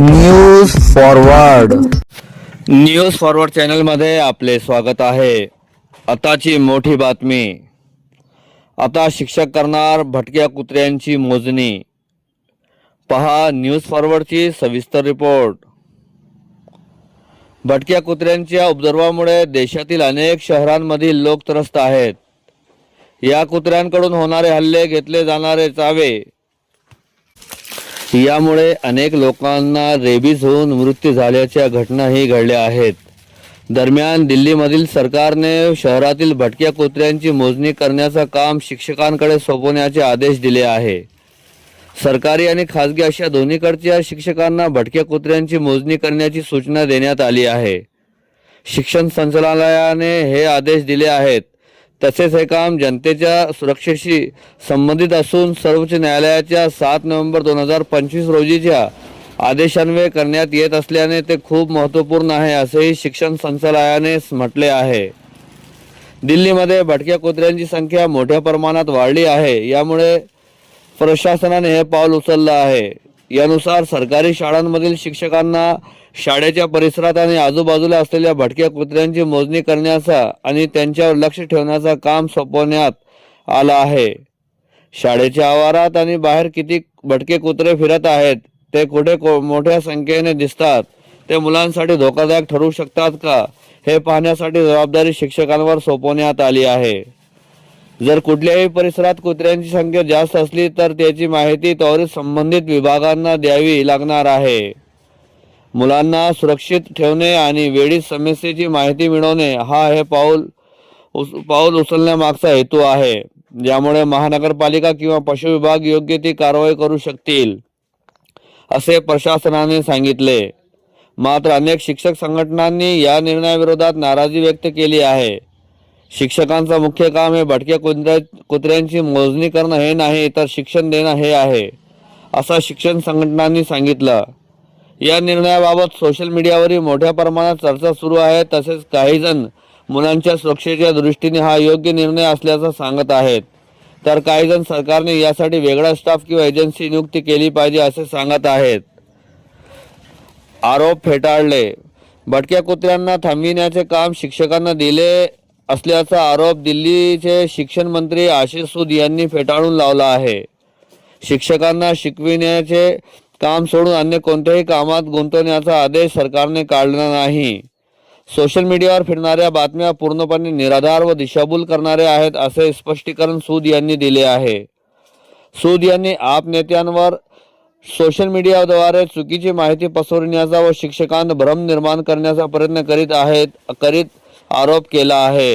News forward चॅनलमध्ये आपले स्वागत आहे. आताची मोठी बातमी. आता शिक्षक करणार भटक्या कुत्र्यांची मोजणी. पहा न्यूज फॉरवर्डची सविस्तर रिपोर्ट. भटक्या कुत्र्यांच्या उपद्रवामुळे देशातील अनेक शहरांमधील लोक त्रस्त आहेत. या कुत्र्यांकडून होणारे हल्ले, घेतले जाणारे चावे यामुळे अनेक लोकांना रेबीज होऊन मृत्यू झाल्याच्या घटनाही घडल्या आहेत. दरम्यान दिल्लीमधील सरकारने शहरातील भटक्या कुत्र्यांची मोजणी करण्याचं काम शिक्षकांकडे सोपवण्याचे आदेश दिले आहे. सरकारी आणि खासगी अशा दोन्हीकडच्या शिक्षकांना भटक्या कुत्र्यांची मोजणी करण्याची सूचना देण्यात आली आहे. शिक्षण संचालनालयाने हे आदेश दिले आहेत. तसेच हे काम जनतेच्या सुरक्षेशी संबंधित असून सर्वोच्च न्यायालयाच्या 7 नोव्हेंबर 2025 रोजीच्या आदेशान्वये करण्यात येत असल्याने ते खूप महत्त्वपूर्ण आहे, असेही शिक्षण संचालनालयाने म्हटले आहे. दिल्लीमध्ये भटक्या कुत्र्यांची संख्या मोठ्या प्रमाणात वाढली आहे. यामुळे प्रशासनाने हे पाऊल उचललं आहे. यानुसार सरकारी शाळांमधील शिक्षकांना शाळेच्या परिसरात आणि आजूबाजूला असलेल्या भटक्या कुत्र्यांची मोजणी करण्याचा आणि त्यांच्यावर लक्ष ठेवण्याचं काम सोपवण्यात आलं आहे. शाळेच्या आवारात आणि बाहेर किती भटके कुत्रे फिरत आहेत, ते कुठे मोठ्या संख्येने दिसतात, ते मुलांसाठी धोकादायक ठरू शकतात का, हे पाहण्यासाठी जबाबदारी शिक्षकांवर सोपवण्यात आली आहे. जर कुठल्याही परिसरात कुत्र्यांची संख्या जास्त असली तर त्याची माहिती त्वरित संबंधित विभागांना द्यावी लागणार आहे. मुलांना सुरक्षित ठेवणे आणि वेळीच समस्येची माहिती मिळवणे हा हे पाऊल उचलण्यामागचा हेतू आहे, ज्यामुळे महानगरपालिका किंवा पशु विभाग योग्य ती कारवाई करू शकतील, असे प्रशासनाने सांगितले. मात्र अनेक शिक्षक संघटनांनी या निर्णयाविरोधात नाराजी व्यक्त केली आहे. शिक्षकांचं मुख्य काम हे भटक्या कुत्र्यांची मोजणी करणं हे नाही, तर शिक्षण देणं हे आहे, असं शिक्षण संघटनांनी सांगितलं. या निर्णयाबाबत सोशल मीडियावरही मोठ्या प्रमाणात चर्चा सुरू आहे. तसेच काही जण मुलांच्या सुरक्षेच्या दृष्टीने हा योग्य निर्णय असल्याचं सांगत आहेत, तर काही जण सरकारने यासाठी वेगळा स्टाफ किंवा एजन्सी नियुक्ती केली पाहिजे असे सांगत आहेत. आरोप फेटाळले. भटक्या कुत्र्यांना थांबविण्याचे काम शिक्षकांना दिले असल्याचा आरोप दिल्लीचे शिक्षण मंत्री आशिष सूद यांनी फेटाळून लावला आहे. शिक्षकांना शिकविण्याचे काम सोडून अन्य कोणत्याही कामात गुंतवण्याचा आदेश सरकारने काढला नाही. सोशल मीडियावर फिरणाऱ्या बातम्या पूर्णपणे निराधार व दिशाभूल करणाऱ्या आहेत, असे स्पष्टीकरण सूद यांनी दिले आहे. सूद यांनी आप नेत्यांवर सोशल मीडियाद्वारे चुकीची माहिती पसरविण्याचा व शिक्षकांत भ्रम निर्माण करण्याचा प्रयत्न करीत आरोप केला आहे.